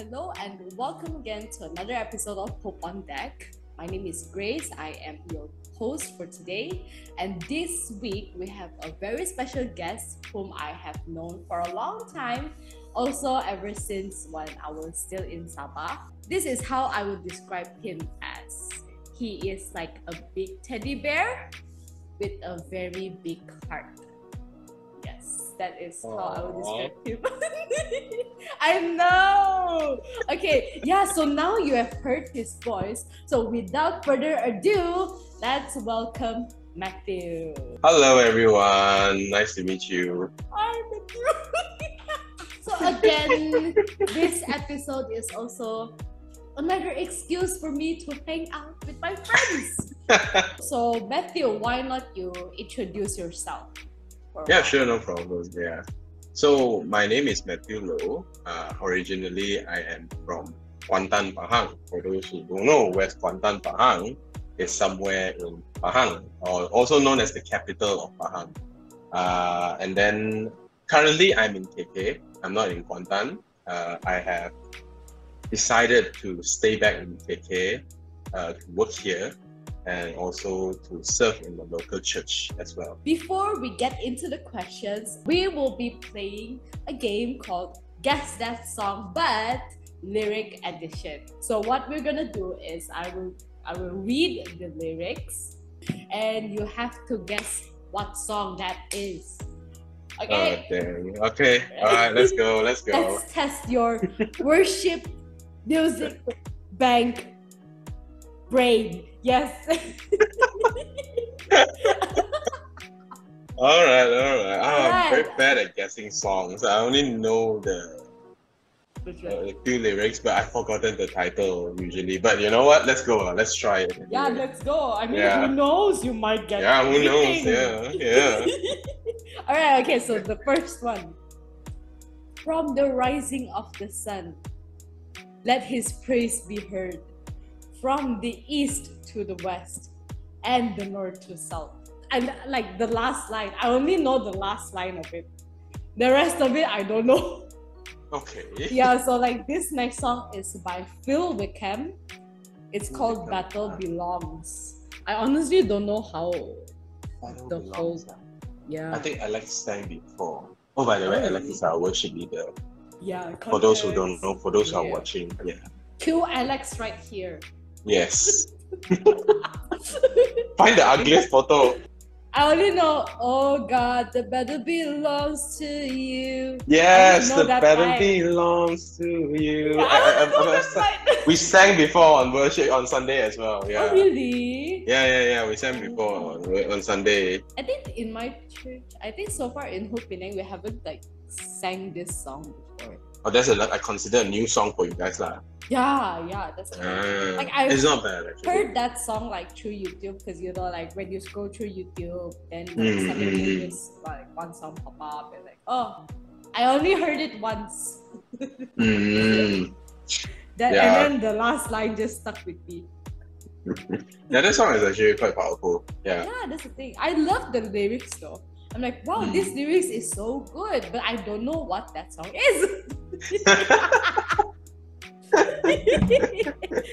Hello and welcome again to another episode of Hope on Deck. My name is Grace. I am your host for today. And this week we have a very special guest whom I have known for a long time. Also ever since when I was still in Sabah. This is how I would describe him as. He is like a big teddy bear with a very big heart. Yes, that is how I would describe him. I know! Okay, yeah, so now you have heard his voice. So without further ado, let's welcome Matthew. Hello everyone, nice to meet you. Hi, Matthew. So again, this episode is also another excuse for me to hang out with my friends. So Matthew, why not you introduce yourself? Yeah, sure, no problem. Yeah. So my name is Matthew Low. Originally, I am from Kuantan, Pahang. For those who don't know, West Kuantan, Pahang is somewhere in Pahang, or also known as the capital of Pahang. And then currently, I'm in KK. I'm not in Kuantan. I have decided to stay back in KK to work here, and also to serve in the local church as well. Before we get into the questions, we will be playing a game called Guess That Song, but lyric edition. So what we're gonna do is I will read the lyrics and you have to guess what song that is. Okay? Okay. Alright, let's go. Let's test your worship music bank brain. Yes. Alright. I'm very bad at guessing songs. I only know the few lyrics, but I've forgotten the title usually. But you know what? Let's go. Let's try it. Yeah, let's go. I mean, who knows? You might get who knows? Yeah. Alright, okay, so the first one. From the rising of the sun, let his praise be heard. From the east to the west and the north to south. And like the last line, I only know the last line of it. The rest of it, I don't know. Okay. Yeah, so like this next song is by Phil Wickham. It's called Battle Belongs. I honestly don't know how the whole... Yeah. I think Alex sang before. Oh, by the way, Alex is our worship leader. Yeah. For those who don't know, for those who are watching, yeah. Cue Alex right here. Yes. Find the ugliest photo. I only know, oh God, the battle belongs to you. Yes, the battle belongs to you. We sang before on worship on Sunday as well. Yeah. Oh, really? Yeah. We sang before on Sunday. I think in my church, so far in Hope Penang, we haven't like sang this song before. Oh, that's I consider a new song for you guys lah. Yeah, that's right. Like it's not bad actually. Heard that song like through YouTube because you know like when you scroll through YouTube, then like, suddenly this like one song pop up and like oh, I only heard it once. And then the last line just stuck with me. Yeah, that song is actually quite powerful. Yeah, that's the thing. I love the lyrics though. I'm like, wow, this lyrics is so good, but I don't know what that song is.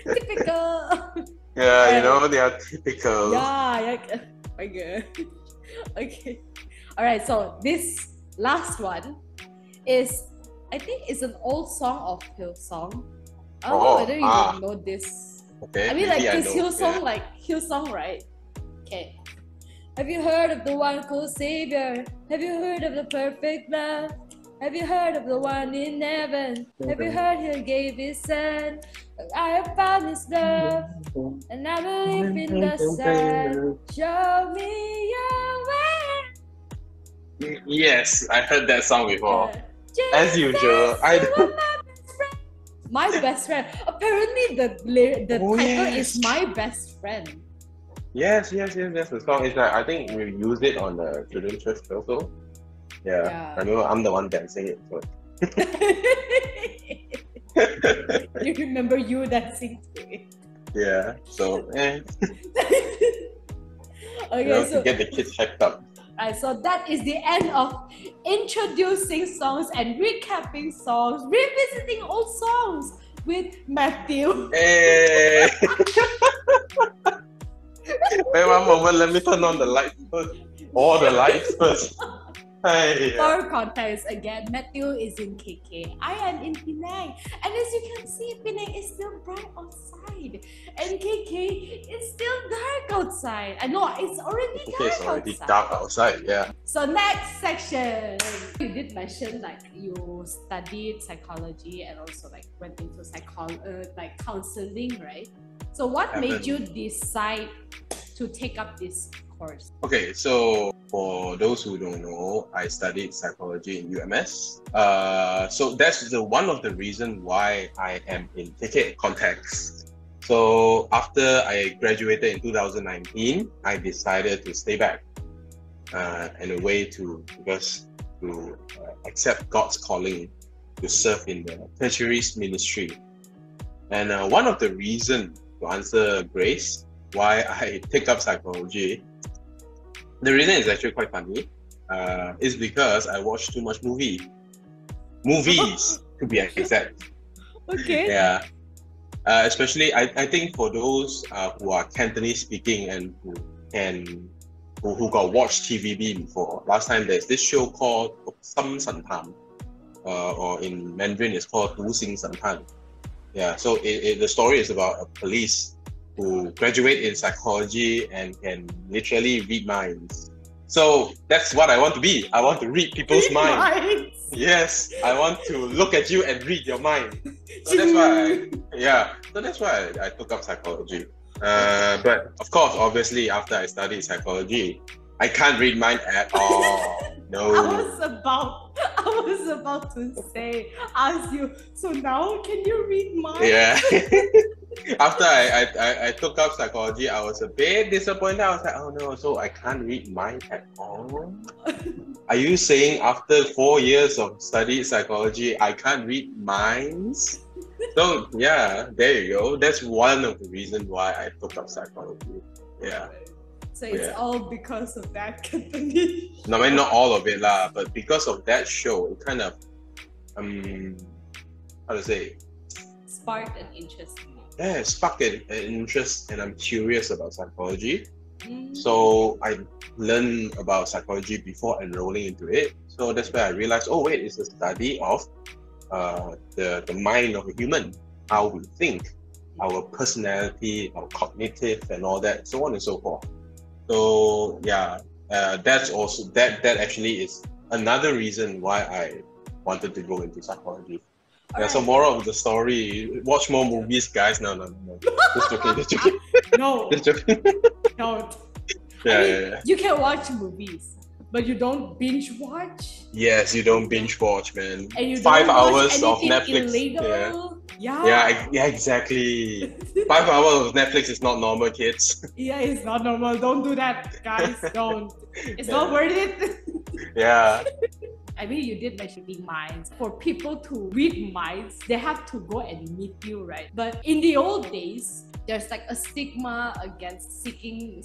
Typical. Yeah, you know, they are typical. Yeah, okay. Okay. Alright, so this last one is, I think it's an old song of Hillsong. I don't know whether you know this. Okay. I mean, like, this Hillsong, like, Hillsong, right? Okay. Have you heard of the one called Savior? Have you heard of the perfect love? Have you heard of the one in heaven? Have you heard he gave his son? I have found his love, and I believe in the sun. Show me your way. Yes, I heard that song before. As usual, my best friend. Apparently, the title is My Best Friend. Yes, that's the song. It's like I think we used it on the children's church also. Yeah. I remember I'm the one dancing it. So. You remember you dancing to it? Yeah. So Okay, to get the kids hyped up. Right, so that is the end of introducing songs and recapping songs, revisiting old songs with Matthew. Hey! Wait one moment, let me turn on the lights first. All the lights first. Hey, For context, again, Matthew is in KK. I am in Penang. And as you can see, Penang is still bright outside. And KK is still dark outside. I know, it's already dark okay, it's already outside. dark outside, yeah. So next section. You did mention like you studied psychology and also like went into like counseling, right? So what made you decide to take up this course? Okay, so for those who don't know, I studied psychology in UMS. So that's one of the reasons why I am in KK context. So after I graduated in 2019, I decided to stay back in a way to accept God's calling to serve in the tertiary ministry. And one of the reasons, to answer Grace, why I pick up psychology, the reason is actually quite funny. Is because I watch too much movies to be exact. Okay. Yeah. Especially, I think for those who are Cantonese speaking and who got watched TVB before. Last time there's this show called Sam San Tan, or in Mandarin it's called Du Xing San Tan. Yeah. So the story is about a police who graduate in psychology and can literally read minds. So that's what I want to be. I want to read people's minds. Yes, I want to look at you and read your mind. So that's why I took up psychology. But of course, obviously, after I studied psychology, I can't read mind at all. No. I was about to ask you, so now can you read mind? Yeah. After I took up psychology, I was a bit disappointed. I was like, oh no, so I can't read mind at all? Are you saying after 4 years of studied psychology, I can't read minds? So yeah, there you go. That's one of the reasons why I took up psychology. Yeah. So it's all because of that company. No, I mean, not all of it lah, but because of that show, it kind of how to say, sparked an interest in you. Yeah, it sparked an interest, and I'm curious about psychology. So I learned about psychology before enrolling into it. So that's where I realized, oh wait, it's a study of the mind of a human, how we think, our personality, our cognitive, and all that, so on and so forth. So yeah, that's also that actually is another reason why I wanted to go into psychology. Yeah, so moral of the story, watch more movies, guys. No. Just joking. No. Just joking. Don't. Yeah. You can watch movies, but you don't binge watch. Yes, you don't binge watch, man. And you 5 don't watch hours of anything Netflix. illegal. Yeah, exactly. 5 hours of Netflix is not normal, kids. Yeah, it's not normal. Don't do that, guys. Don't. It's not worth it. Yeah. I mean, you did mention reading minds. For people to read minds, they have to go and meet you, right? But in the old days, there's like a stigma against seeking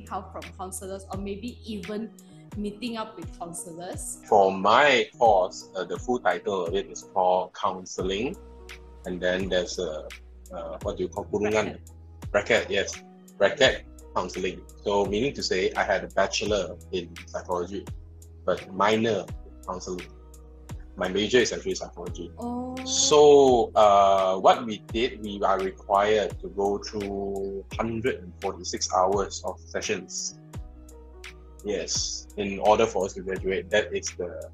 help from counselors, or maybe even meeting up with counselors. For my course, the full title of it is called Counseling, and then there's a what do you call kurungan? Bracket, yes, bracket counseling. So meaning to say, I had a bachelor in psychology, but minor counseling. My major is actually psychology. Oh. So what we did, we are required to go through 146 hours of sessions. Yes, in order for us to graduate. That is the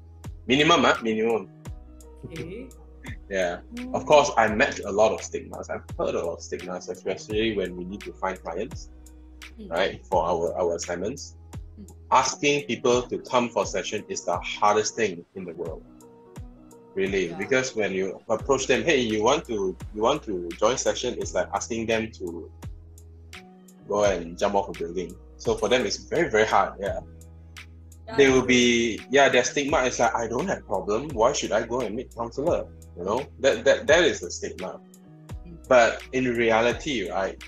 minimum, minimum. Okay. Yeah. Of course, I met a lot of stigmas. I've heard a lot of stigmas, especially when we need to find clients, right, for our assignments. Asking people to come for session is the hardest thing in the world, really. Because when you approach them, hey, you want to join session, it's like asking them to go and jump off a building. So for them, it's very, very hard. Yeah. They will be, their stigma is like, I don't have problem. Why should I go and meet counselor? You know, that is the stigma. But in reality, right,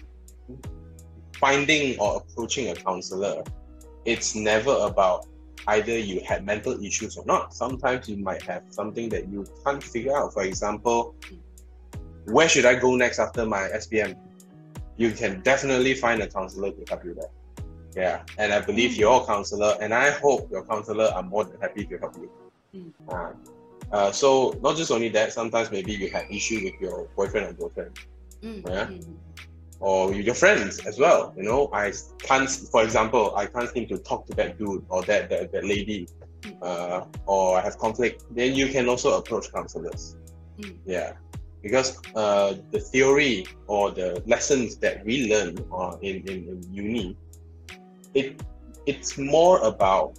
finding or approaching a counselor, it's never about either you had mental issues or not. Sometimes you might have something that you can't figure out. For example, where should I go next after my SPM? You can definitely find a counselor to help you there. Yeah, and I believe your counselor, and I hope your counselor are more than happy to help you. So not just only that, sometimes maybe you have issue with your boyfriend or girlfriend, or with your friends as well. You know, I can't, for example, I can't seem to talk to that dude or that lady, or I have conflict. Then you can also approach counselors. Yeah, because the theory or the lessons that we learn in uni, it's more about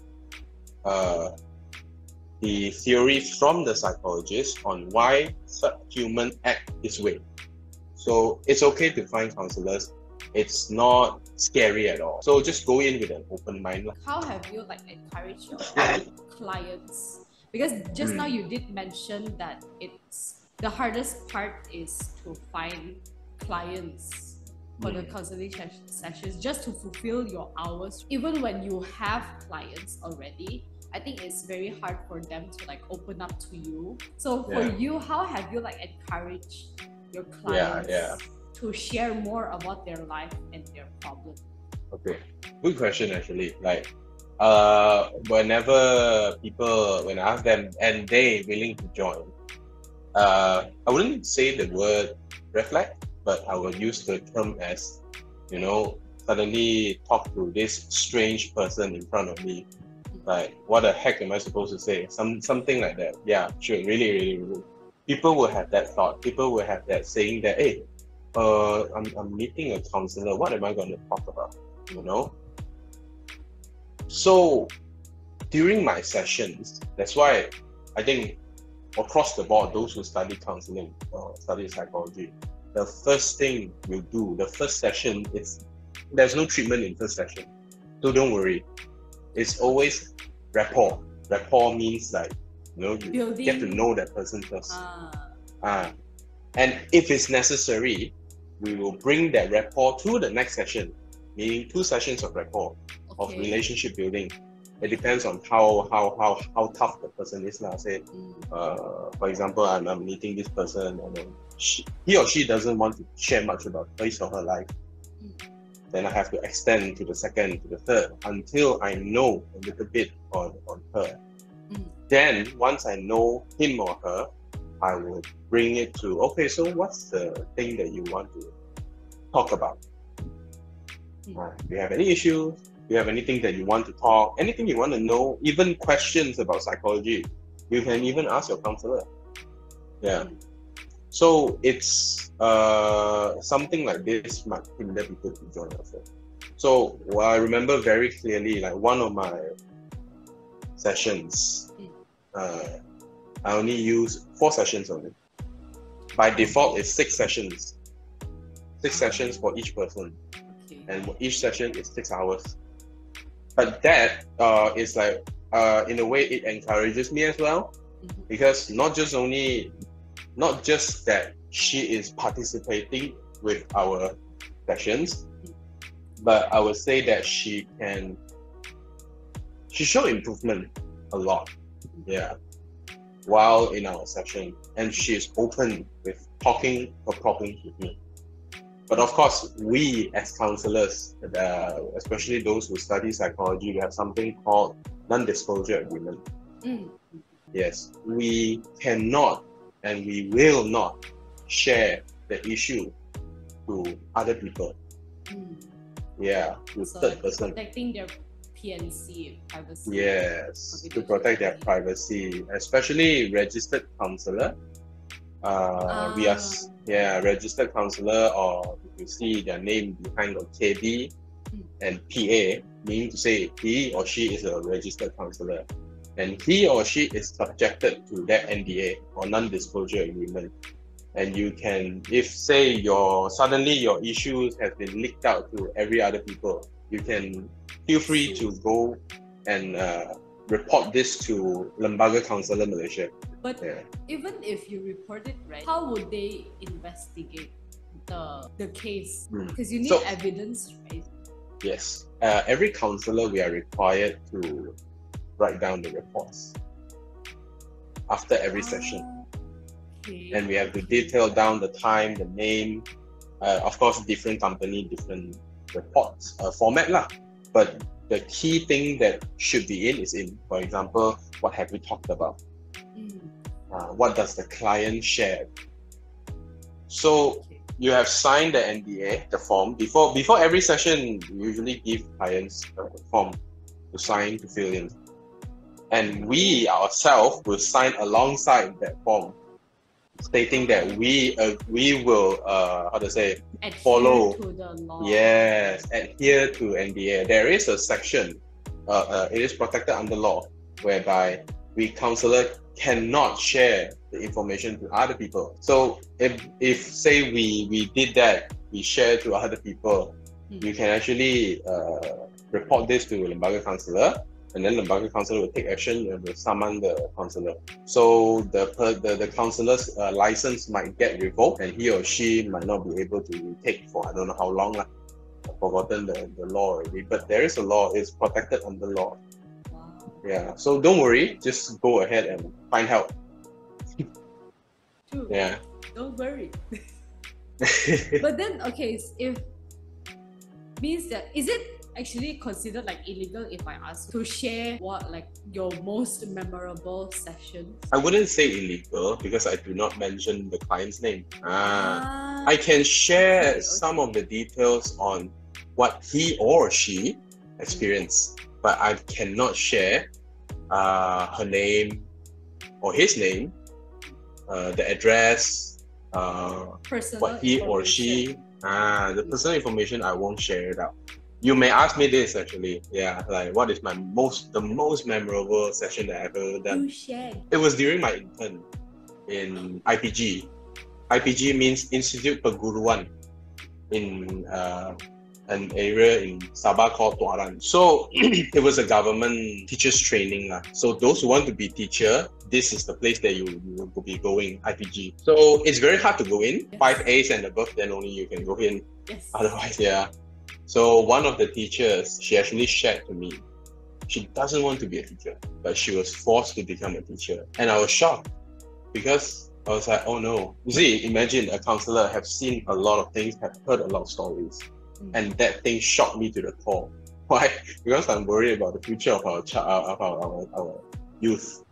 the theory from the psychologist on why human act this way. So it's okay to find counselors. It's not scary at all. So just go in with an open mind. How have you encouraged your clients? Because just now you did mention that it's the hardest part is to find clients for the counseling sessions, just to fulfill your hours. Even when you have clients already, I think it's very hard for them to open up to you. So for you, how have you encouraged your clients to share more about their life and their problem? Okay, good question actually. Whenever when I ask them and they willing to join, I wouldn't say the word reflect, but I will use the term as, suddenly talk to this strange person in front of me. Like, what the heck am I supposed to say? Something like that. Yeah, sure, really, really, really. People will have that thought. People will have that saying that, hey, I'm meeting a counselor. What am I going to talk about? So during my sessions, that's why I think across the board, those who study counseling or study psychology, the first thing you do, the first session is, there's no treatment in first session. So don't worry. It's always rapport. Rapport means you get to know that person first. And if it's necessary, we will bring that rapport to the next session, meaning 2 sessions of rapport, of relationship building. It depends on how tough the person is. Say, for example, I'm meeting this person and he or she doesn't want to share much about his or her life. Then I have to extend to the second, to the third, until I know a little bit on her. Then once I know him or her, I will bring it to, okay, so what's the thing that you want to talk about? Do you have any issues? Do you have anything that you want to talk? Anything you want to know? Even questions about psychology, you can even ask your counselor. Yeah. So it's something like this might hinder people to join us. So I remember very clearly, one of my sessions, I only use 4 sessions only. By default, it's 6 sessions. 6 sessions for each person. And each session is 6 hours. But that is in a way, it encourages me as well. Because not just that she is participating with our sessions, but I would say that she showed improvement a lot, while in our session, and she is open with talking her problems with me. But of course, we as counselors, especially those who study psychology, we have something called non-disclosure agreement. Yes, we cannot and we will not share the issue to other people. To third person. Protecting their PNC, privacy. Yes, to protect their privacy, especially registered counselor. We are registered counselor, or if you see their name behind the KB and PA, meaning to say he or she is a registered counselor. And he or she is subjected to that NDA or non-disclosure agreement. And you can, if say suddenly your issues have been leaked out to every other people, you can feel free to go and report this to Lembaga Counselor Malaysia. But even if you report it, right, how would they investigate the case? Because you need evidence, right? Yes. Every counselor, we are required to write down the reports after every session. Okay. And we have to detail down the time, the name, of course, different company, different reports format lah. But the key thing that should be is in, for example, what have we talked about? What does the client share? So you have signed the NDA, the form. Before every session, we usually give clients a form to sign, to fill in. And we ourselves will sign alongside that form, stating that we will follow to the law. Yes, adhere to NDA. There is a section, it is protected under law, whereby we counselor cannot share the information to other people. So if say we did that, we share to other people, you can actually report this to Lembaga Counselor, and then Lembaga Counselor will take action and will summon the counselor. So the counselor's license might get revoked, and he or she might not be able to retake for I don't know how long. I've forgotten the law already, but there is a law. It's protected under law. Wow. Yeah. So don't worry. Just go ahead and find help. True. Yeah. Don't worry. But then, okay, if means that is it actually considered like illegal if I ask to share what like your most memorable session? I wouldn't say illegal because I do not mention the client's name. I can share some of the details on what he or she experienced, but I cannot share her name or his name, the address, what he or she, the personal information. I won't share it out. You may ask me this actually, like what is the most memorable session that I've ever done? You shared. It was during my intern in IPG. IPG means Institute Perguruan in an area in Sabah called Tuaran. So it was a government teachers training. So those who want to be teacher, this is the place that you will be going, IPG. So it's very hard to go in. Yes. 5 A's and above, then only you can go in. Yes. Otherwise, So one of the teachers, she actually shared to me, she doesn't want to be a teacher, but she was forced to become a teacher. And I was shocked because I was like, oh no. You see, imagine a counselor have seen a lot of things, have heard a lot of stories. And that thing shocked me to the core. Why? Because I'm worried about the future of our our youth.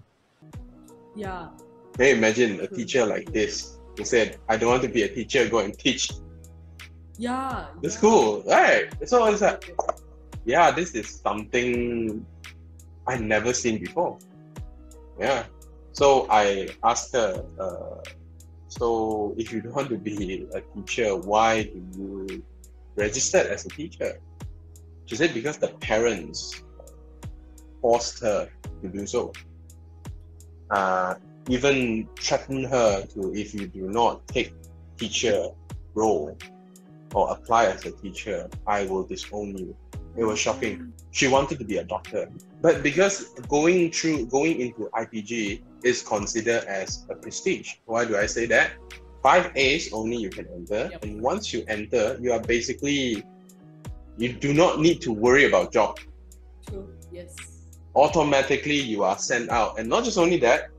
Yeah. Can you imagine a teacher like this who said, I don't want to be a teacher, go and teach. Yeah. The school, right? So it's like, this is something I never seen before. Yeah. So I asked her, so if you don't want to be a teacher, why do you register as a teacher? She said because the parents forced her to do so. Even threatened her to, if you do not take teacher role or apply as a teacher, I will disown you. It was shocking. She wanted to be a doctor, but because going into IPG is considered as a prestige. Why do I say that? 5 A's only you can enter, and once you enter, you are basically, you do not need to worry about job. True. Yes. Automatically you are sent out, and not just only that,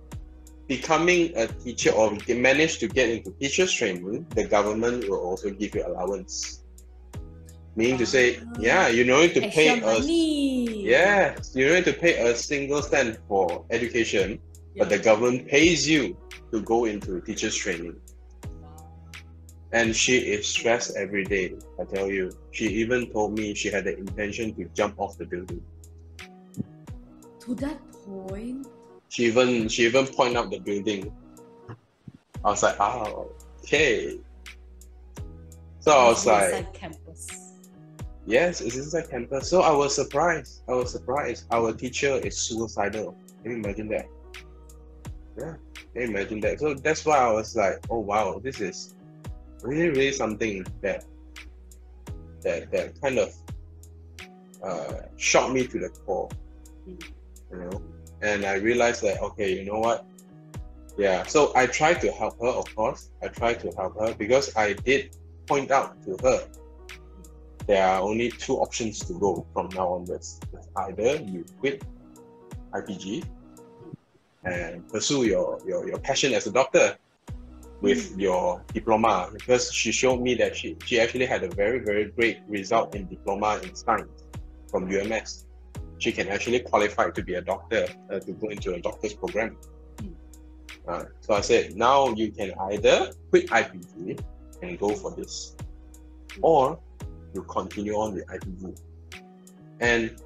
becoming a teacher or manage to get into teachers training, the government will also give you allowance. Meaning to say, you don't need to pay you don't need to pay a single cent for education, but the government pays you to go into teachers training. And she is stressed every day, I tell you. She even told me she had the intention to jump off the building. To that point? She even pointed out the building. I was like, okay. So I was like, inside campus. Yes, it's inside campus. So I was surprised. Our teacher is suicidal. Can you imagine that? Yeah, can you imagine that? So that's why I was like, oh wow, this is really, really something that kind of shocked me to the core. You know? And I realized that, okay, you know what? Yeah, so I tried to help her, of course. I tried to help her because I did point out to her there are only 2 options to go from now onwards. It's either you quit IPG and pursue your passion as a doctor with your diploma, because she showed me that she actually had a very, very great result in diploma in science from UMS. She can actually qualify to be a doctor, to go into a doctor's program. So I said, now you can either quit IPG and go for this, or you continue on with IPG and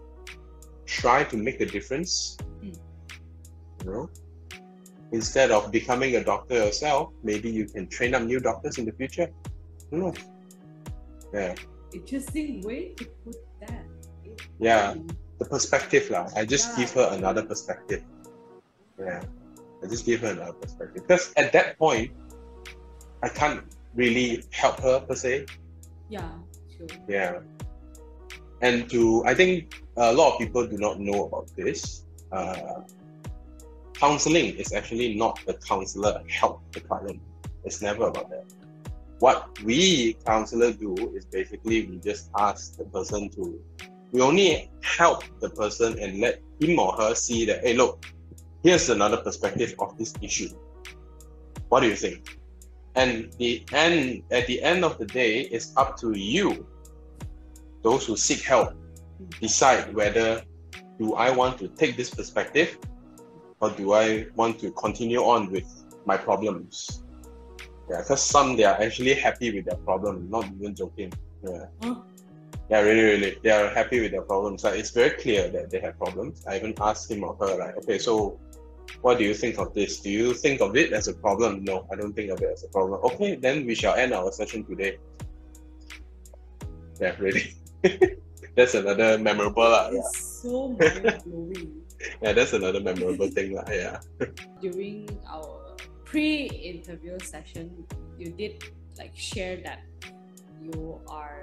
try to make a difference. You know, instead of becoming a doctor yourself, maybe you can train up new doctors in the future. Who knows? Yeah. Interesting way to put that. Yeah. The perspective lah. I just give her another perspective. Yeah. I just give her another perspective. Because at that point, I can't really help her per se. Yeah, sure. Yeah. And I think a lot of people do not know about this. Counseling is actually not the counselor help the client. It's never about that. What we counselors do is basically we just ask the person we only help the person and let him or her see that, hey, look, here's another perspective of this issue. What do you think? And at the end of the day, it's up to you, those who seek help, decide whether do I want to take this perspective or do I want to continue on with my problems? Yeah, because some they are actually happy with their problem, not even joking. Yeah. Yeah, really, they are happy with their problems. Like, it's very clear that they have problems. I even asked him or her, like, okay, so what do you think of this? Do you think of it as a problem? No, I don't think of it as a problem. Okay, then we shall end our session today. Yeah, really. That's another memorable. It's so mind-blowing. Yeah, that's another memorable thing. Yeah. During our pre-interview session, you did like share that you are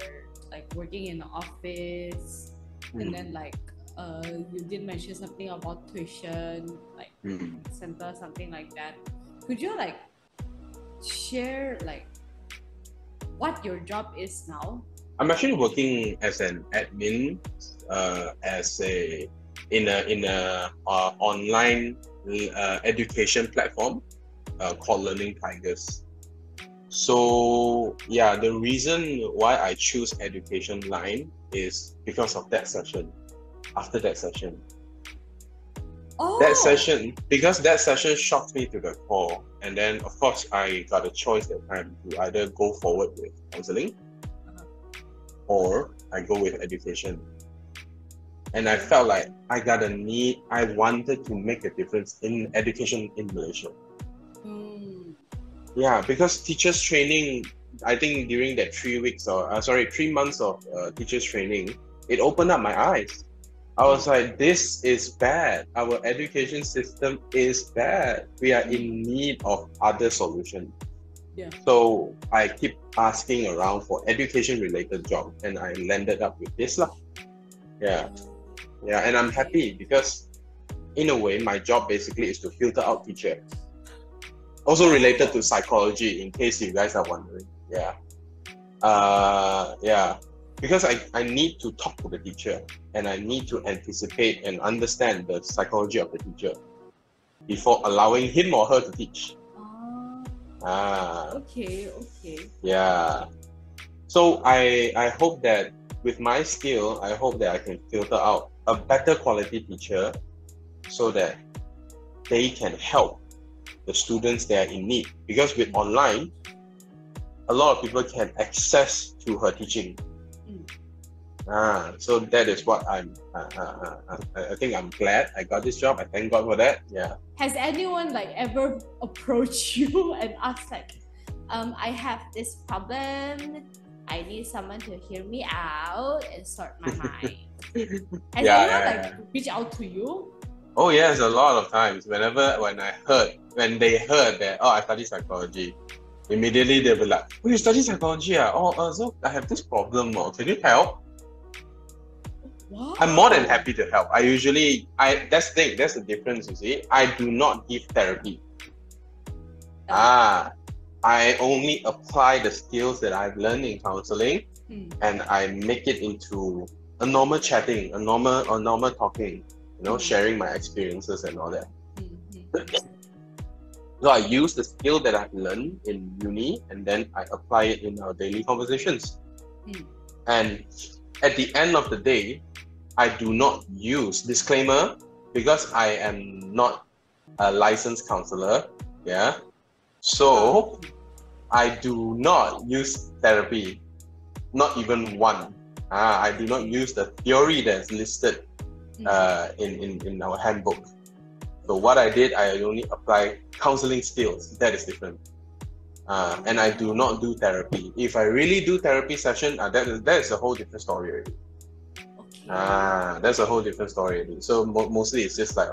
like working in the office, and then like you did mention something about tuition, like center, something like that. Could you like share like what your job is now? I'm actually working as an admin, in a online education platform called Learning Tigers. So yeah, the reason why I choose education line is because of that session. After that session, because that session shocked me to the core, and then of course I got a choice that time to either go forward with counseling or I go with education. And I felt like I wanted to make a difference in education in Malaysia. Yeah, because teachers training, I think during that 3 months of teachers training, it opened up my eyes. I was like, this is bad. Our education system is bad. We are in need of other solutions. Yeah. So I keep asking around for education related job, and I landed up with this lah. Yeah. Yeah, and I'm happy because in a way my job basically is to filter out teacher. Also related to psychology, in case you guys are wondering. Yeah. Yeah. Because I need to talk to the teacher and I need to anticipate and understand the psychology of the teacher before allowing him or her to teach. Okay. Yeah. So I hope that with my skill, I hope that I can filter out a better quality teacher so that they can help the students that are in need. Because with online, a lot of people can access to her teaching. So that is what I think I'm glad I got this job. I thank God for that. Yeah. Has anyone like ever approached you and asked like, I have this problem, I need someone to hear me out and sort my mind? Has anyone reached out to you? Oh yes, a lot of times. When they heard that, I study psychology, immediately they'll be like, oh, you study psychology? So I have this problem. Can you help? Wow. I'm more than happy to help. That's the difference, you see. I do not give therapy. I only apply the skills that I've learned in counseling and I make it into a normal chatting, a normal talking, sharing my experiences and all that. Mm-hmm. So I use the skill that I've learned in uni and then I apply it in our daily conversations. And at the end of the day, I do not use disclaimer because I am not a licensed counselor. Yeah. So I do not use therapy, not even one. I do not use the theory that's listed in our handbook. So what I did, I only apply counseling skills. That is different. And I do not do therapy. If I really do therapy session, that is a whole different story already. Okay. That's a whole different story already. So mostly it's just like,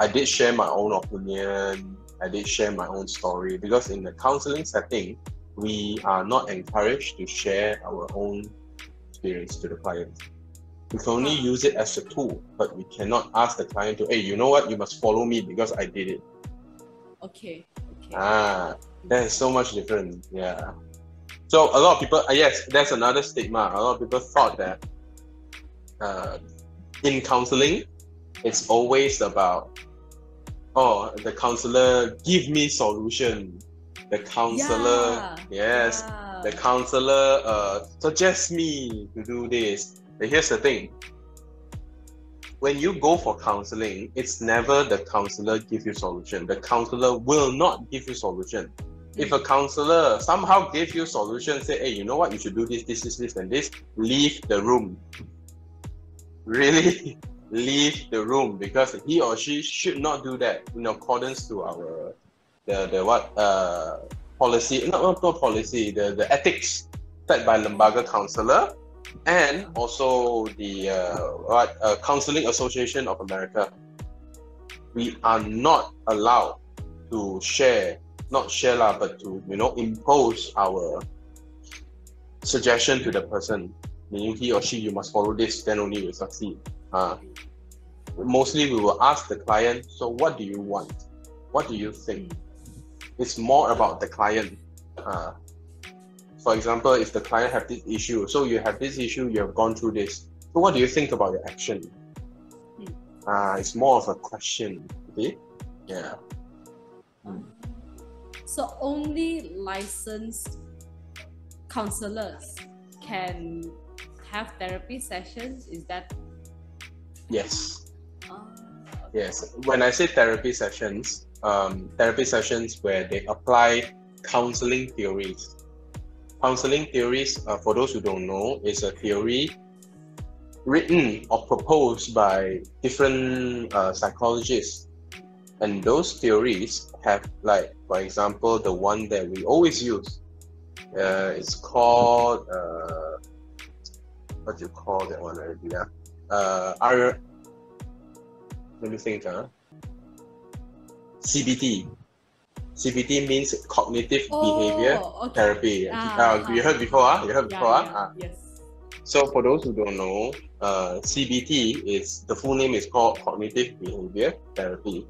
I did share my own opinion. I did share my own story because in the counseling setting, we are not encouraged to share our own experience to the client. We can only use it as a tool, but we cannot ask the client to, hey, you know what? You must follow me because I did it. Okay. That is so much different. Yeah. So a lot of people, yes, that's another stigma. A lot of people thought that in counseling, it's always about, the counselor give me solution. The counselor, the counselor suggests me to do this. But here's the thing. When you go for counseling, it's never the counselor give you solution. The counselor will not give you solution. If a counselor somehow gave you solution, say, hey, you know what, you should do this, and this, leave the room. Really leave the room, because he or she should not do that in accordance to our policy, not policy, the ethics set by Lembaga Counselor and also the Counseling Association of America. We are not allowed to but to impose our suggestion to the person, meaning he or she, you must follow this, then only you succeed. Mostly we will ask the client, so what do you want? What do you think? It's more about the client. For example, if the client have this issue, so you have this issue, you have gone through this. So what do you think about your action? It's more of a question. Okay? Yeah. So only licensed counselors can have therapy sessions? Is that? Yes. Okay. Yes. When I say therapy sessions where they apply counseling theories. Counseling theories, for those who don't know, is a theory written or proposed by different psychologists. And those theories have, like, for example, the one that we always use. It's called, what do you call that one already? Let me think. CBT. CBT means cognitive behavior therapy. You heard before? Yes. So for those who don't know, CBT the full name is called cognitive behavior therapy.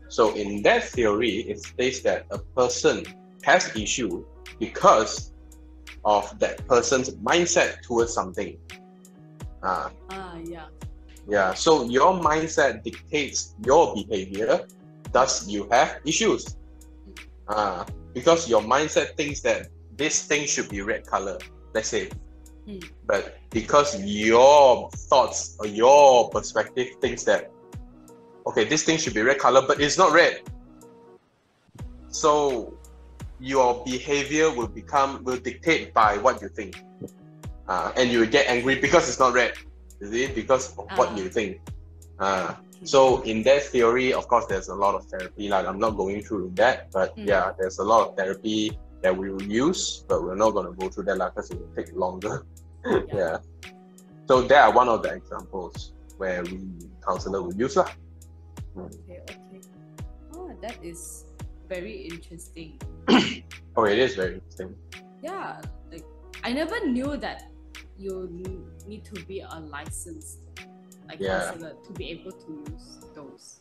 So in that theory, it states that a person has issue because of that person's mindset towards something. Yeah. So your mindset dictates your behavior, thus you have issues. Because your mindset thinks that this thing should be red color, let's say. But because your thoughts or your perspective thinks that, okay, this thing should be red color, but it's not red. So your behavior will dictate by what you think. And you will get angry because it's not red. You see? Because of what you think. So in that theory, of course, there's a lot of therapy. Like, I'm not going through that, but yeah, there's a lot of therapy that we will use, but we're not going to go through that because it will take longer. Yeah. So there are one of the examples where counselor will use that. Okay. That is very interesting. It is very interesting. Yeah, like I never knew that you need to be a licensed counselor to be able to use those.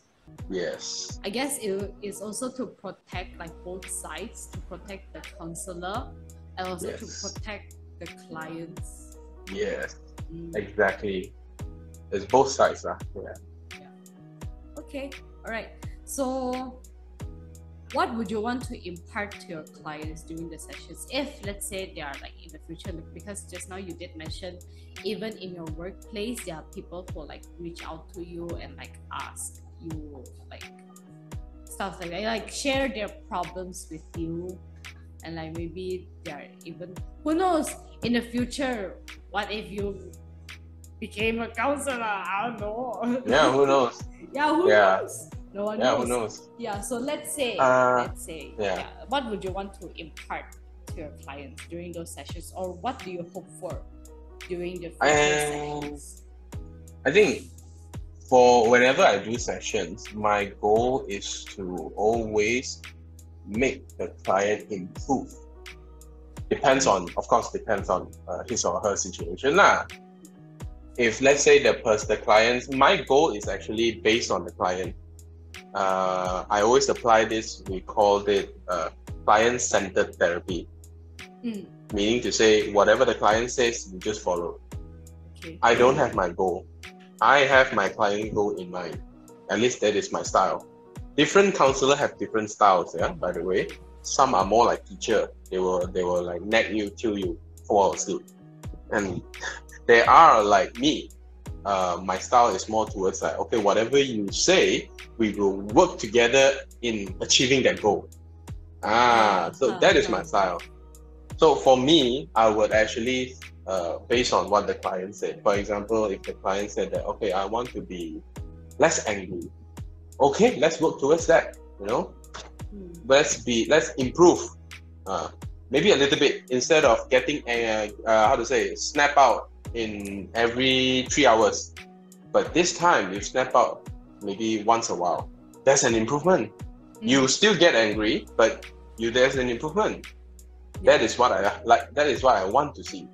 Yes. I guess it is also to protect both sides, to protect the counselor and also to protect the clients. Yes, exactly. it's both sides. Yeah. Okay, all right. So what would you want to impart to your clients during the sessions if, let's say, they are like in the future? Because just now you did mention, even in your workplace, there are people who like reach out to you and like ask you like stuff like that, like share their problems with you, and like maybe they're even, who knows, in the future, what if you became a counselor? I don't know. Yeah, who knows? Yeah, who knows? No one knows. Who knows? Yeah, so let's say, yeah. what would you want to impart to your clients during those sessions, or what do you hope for during the future sessions? I think for whenever I do sessions, my goal is to always make the client improve. Depends on his or her situation lah. If let's say the clients, my goal is actually based on the client. I always apply this. We called it client-centered therapy, meaning to say whatever the client says, you just follow. Okay. I don't have my goal. I have my client goal in mind. At least that is my style. Different counselors have different styles. Yeah, by the way, some are more like teacher. They will like nag you till you fall asleep, and there are like me. My style is more towards like, okay, whatever you say, we will work together in achieving that goal. So that is my style. So for me, I would actually, based on what the client said. For example, if the client said that, okay, I want to be less angry. Okay, let's work towards that. You know, let's improve. Maybe a little bit, instead of getting snap out in every 3 hours, but this time you snap out maybe once a while. That's an improvement. You still get angry, but there's an improvement. That is what I like. That is what I want to see.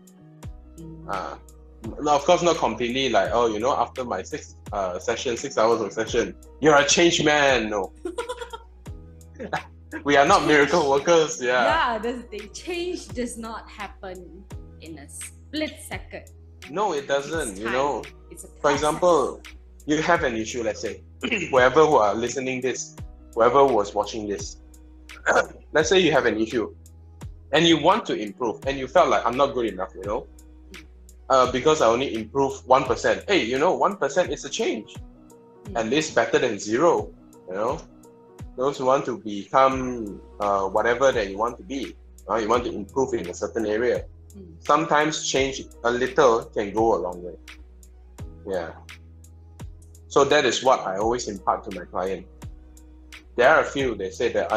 Of course, not completely like, after my 6 hours of session, you're a changed man. No. We are not miracle workers. Yeah, that's the thing. Change does not happen in a split second. No, it doesn't. It's for example, you have an issue. Let's say, whoever who are listening this, whoever was watching this, let's say you have an issue, and you want to improve, and you felt like I'm not good enough. Because I only improved 1%. Hey, 1% is a change. At least better than 0. Those who want to become whatever that you want to be, you want to improve in a certain area. Sometimes change a little can go a long way. Yeah. So that is what I always impart to my client. There are a few, they say that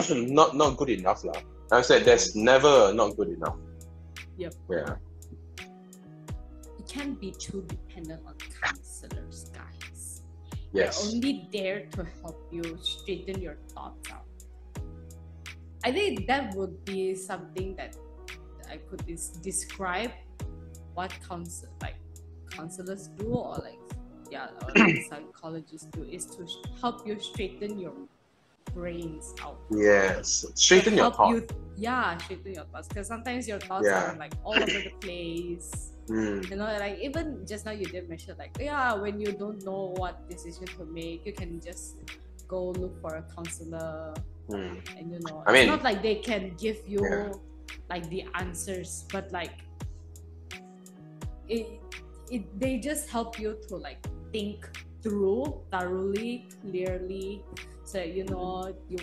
not good enough lah. I said there's never not good enough. Yep. Yeah. You can't be too dependent on counselors, guys. Yes. They're only there to help you straighten your thoughts out. I think that would be something that I could describe what counselors do, or psychologists do, is to help you straighten your brains out. Yes, straighten your thoughts. Straighten your thoughts, because sometimes your thoughts are like all over the place. Like even just now you did mention like, when you don't know what decision to make, you can just go look for a counselor. And it's not like they can give you like the answers, but like they just help you to like think through thoroughly, clearly, so you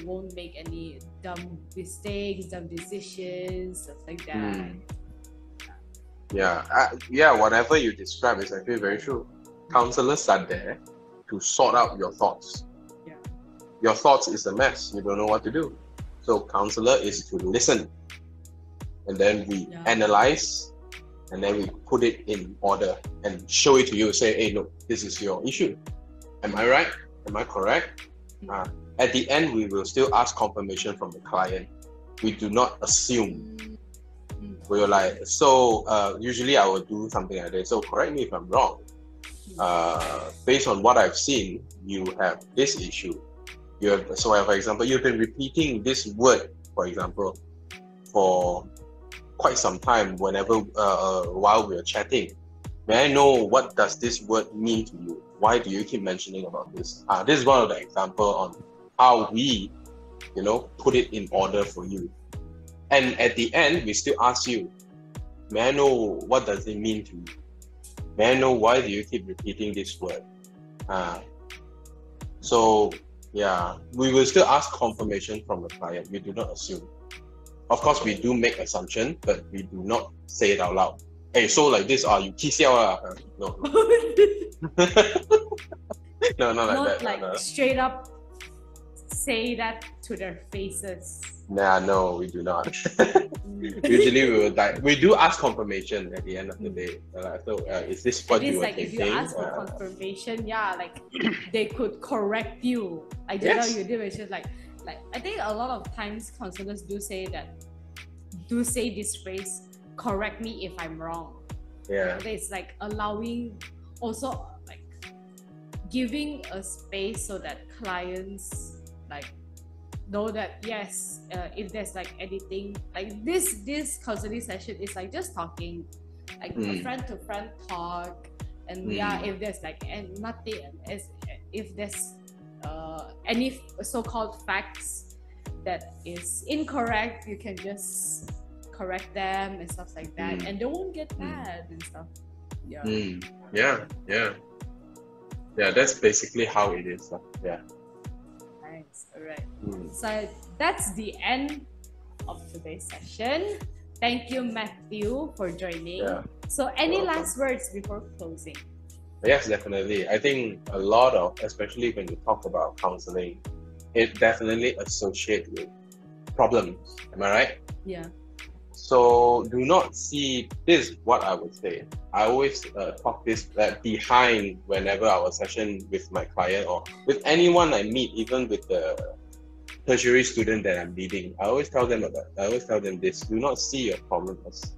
won't make any dumb mistakes, dumb decisions, stuff like that. Whatever you describe is actually very true. Counselors are there to sort out your thoughts. Your thoughts is a mess, you don't know what to do, so counselor is to listen, and then we analyze, and then we put it in order and show it to you, say, hey, look, this is your issue. Am I right? Am I correct? At the end, we will still ask confirmation from the client. We do not assume. We're like, usually I will do something like that. So correct me if I'm wrong. Based on what I've seen, you have this issue. For example, you've been repeating this word, for example, for quite some time whenever while we're chatting. May I know what does this word mean to you? Why do you keep mentioning about this? This is one of the example on how we, put it in order for you. And at the end, we still ask you, may I know what does it mean to you? May I know why do you keep repeating this word? So yeah, we will still ask confirmation from the client. We do not assume. Of course, we do make assumption, but we do not say it out loud. Hey, so like this, you kiss out. No. No, not like that. Like no. straight up say that to their faces. Nah, no, we do not. Usually we do ask confirmation at the end of the day. Is this what you were like thinking? If you ask for confirmation, like they could correct you. Like just Yes. now you did mention like I think a lot of times counselors do say this phrase, correct me if I'm wrong. Yeah. It's like allowing, also like giving a space so that clients like know that yes, if there's like anything like this counseling session is like just talking, like a friend to friend talk, and if there's like nothing, if there's any so-called facts that is incorrect, you can just correct them and stuff like that, and they won't get mad and stuff. Yeah, that's basically how it is. Yeah. Nice. All right. So that's the end of today's session. Thank you, Matthew, for joining. Yeah. So any last words before closing? Yes, definitely. I think a lot of, especially when you talk about counseling, it definitely associates with problems. Am I right? Yeah. So do not see this. What I would say, I always talk this behind whenever our session with my client or with anyone I meet, even with the tertiary student that I'm leading. I always tell them this: do not see your problem as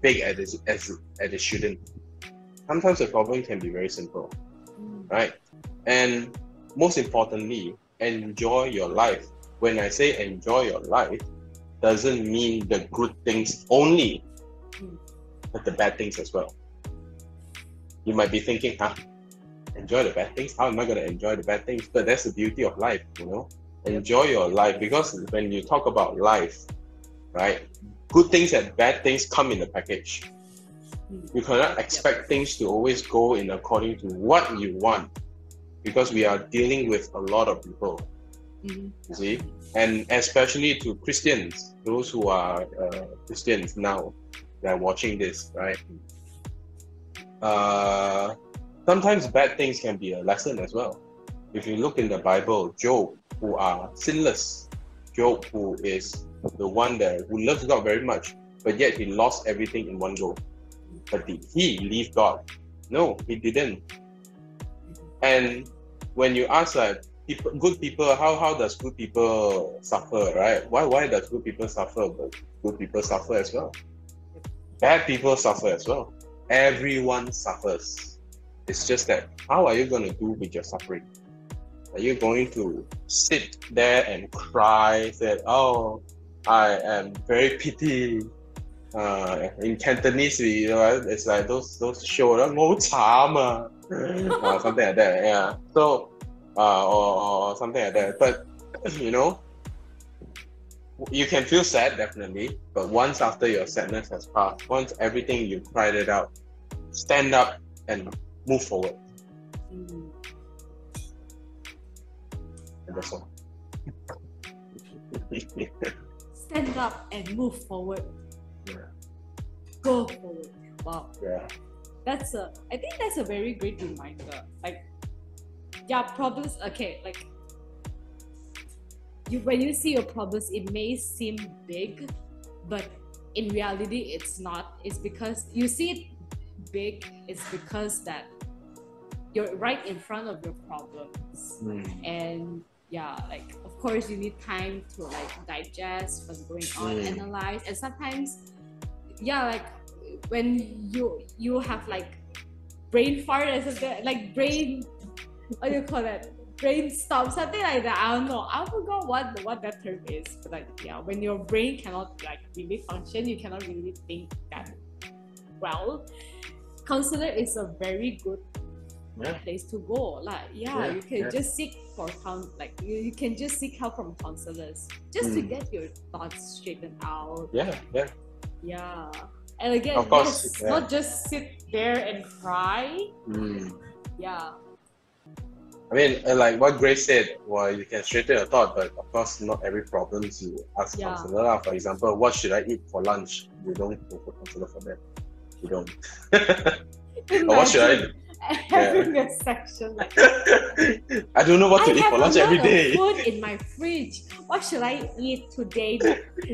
big as it shouldn't. Sometimes the problem can be very simple, right? And most importantly, enjoy your life. When I say enjoy your life, doesn't mean the good things only, but the bad things as well. You might be thinking, enjoy the bad things? How am I going to enjoy the bad things? But that's the beauty of life, Enjoy your life, because when you talk about life, right, good things and bad things come in a package. You cannot expect things to always go in according to what you want, because we are dealing with a lot of people. You see, and especially to Christians, those who are Christians now that are watching this, right? Sometimes bad things can be a lesson as well. If you look in the Bible, Job, who are sinless, Job, who is the one who loves God very much, but yet he lost everything in one go. But did he leave God? No, he didn't. And when you ask good people, how does good people suffer, right? Why does good people suffer? But good people suffer as well. Bad people suffer as well. Everyone suffers. It's just that, how are you going to do with your suffering? Are you going to sit there and cry, say, oh, I am very pity? In Cantonese, it's like those shows, something like that. Yeah. So, or something like that. But you can feel sad, definitely. But once after your sadness has passed, once everything you cried it out, stand up and move forward. And that's all. Stand up and move forward. Yeah. Go forward. Wow. Yeah. I think that's a very great reminder. Like, problems. Okay, like when you see your problems, it may seem big, but in reality, it's not. It's because you see it big. It's because that you're right in front of your problems, and of course, you need time to like digest what's going on, analyze, and sometimes, when you have like brain fart or something, like brain, what do you call that? Brainstorm, something like that. I don't know. I forgot what that term is. But when your brain cannot like really function, you cannot really think that well. counselor is a very good Yeah. place to go. Like, Yeah, you can yeah. just seek for you can just seek help from counselors just to get your thoughts straightened out. Yeah, yeah. Yeah. And again, Of course, yes, yeah. not just sit there and cry. Yeah. I mean, like what Grace said, well, you can straighten your thought, but of course, not every problem you ask Yeah. counselor lah. For example, what should I eat for lunch? You don't go for counselor for that. You don't. Or what should I? Imagine having a section like I don't know what to I eat have for a lunch lot every of day. food in my fridge. What should I eat today,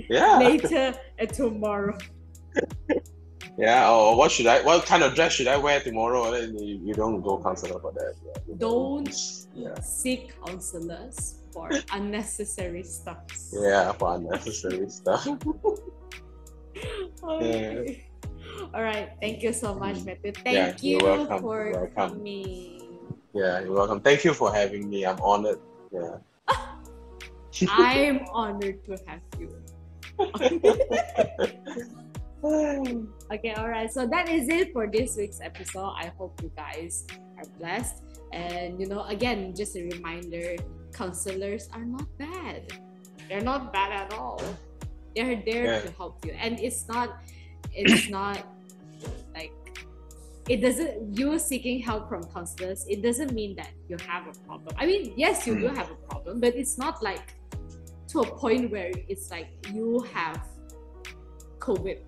Yeah. later, and tomorrow? Yeah. Or what kind of dress should I wear tomorrow? Then you don't go counselor for that. Yeah, you Don't Yeah. seek counselors for unnecessary stuff. Yeah, for unnecessary stuff. Okay. All right. Thank you so much, Matthew. Yeah, Thank you you're welcome. for You're welcome. coming. Yeah, you're welcome. Thank you for having me. I'm honored. Yeah. I'm honored to have you. Okay, all right. So that is it for this week's episode. I hope you guys are blessed. And again, just a reminder, counselors are not bad. They're not bad at all. They're there to help you. And it's not like you seeking help from counselors, it doesn't mean that you have a problem. I mean, yes, you do have a problem, but it's not like to a point where it's like you have COVID.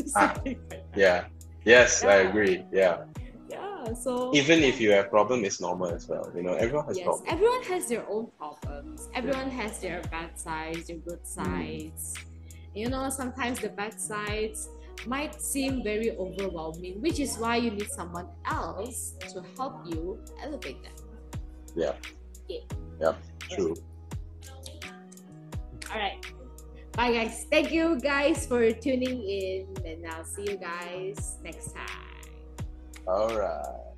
Something like that. Yeah. Yes, I agree. Yeah. Yeah. So even if you have problem, it's normal as well. Everyone has problems. Everyone has their own problems. Everyone has their bad sides, their good sides. Sometimes the bad sides might seem very overwhelming, which is why you need someone else to help you elevate them. Yeah. Yeah. True. All right. Bye, guys. Thank you, guys, for tuning in, and I'll see you guys next time. All right.